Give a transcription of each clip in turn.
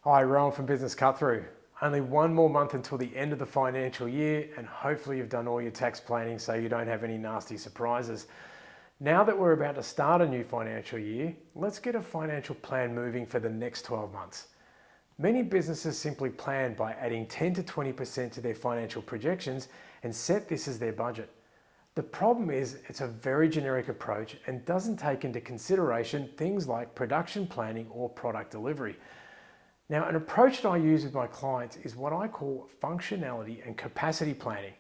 Hi, Rowan from Business Cut Through. Only one more month until the end of the financial year, and hopefully you've done all your tax planning so you don't have any nasty surprises. Now that we're about to start a new financial year, let's get a financial plan moving for the next 12 months. Many businesses simply plan by adding 10 to 20% to their financial projections and set this as their budget. The problem is it's a very generic approach and doesn't take into consideration things like production planning or product delivery. Now, an approach that I use with my clients is what I call functionality and capacity planning.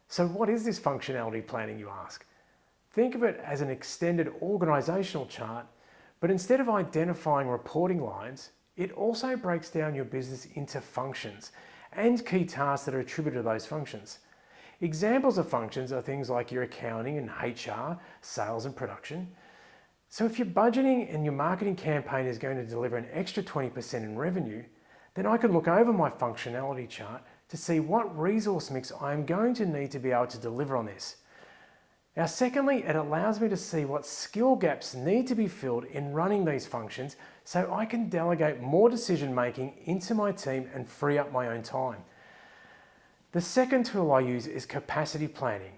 So what is this functionality planning, you ask? Think of it as an extended organizational chart, but instead of identifying reporting lines, it also breaks down your business into functions and key tasks that are attributed to those functions. Examples of functions are things like your accounting and HR, sales and production. So if your budgeting and your marketing campaign is going to deliver an extra 20% in revenue, then I can look over my functionality chart to see what resource mix I am going to need to be able to deliver on this. Now, secondly, it allows me to see what skill gaps need to be filled in running these functions so I can delegate more decision making into my team and free up my own time. The second tool I use is capacity planning.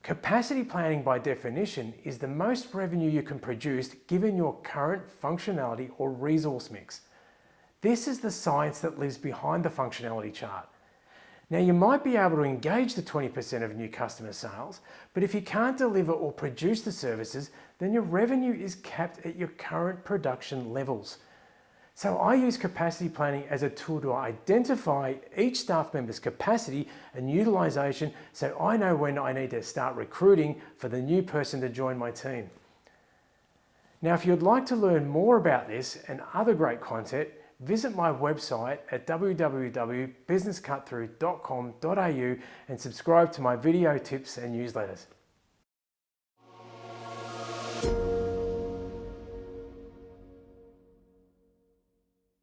Capacity planning, by definition, is the most revenue you can produce given your current functionality or resource mix. This is the science that lives behind the functionality chart. Now, you might be able to engage the 20% of new customer sales, but if you can't deliver or produce the services, then your revenue is capped at your current production levels. So I use capacity planning as a tool to identify each staff member's capacity and utilization so I know when I need to start recruiting for the new person to join my team. Now, if you'd like to learn more about this and other great content, visit my website at www.businesscutthrough.com.au and subscribe to my video tips and newsletters.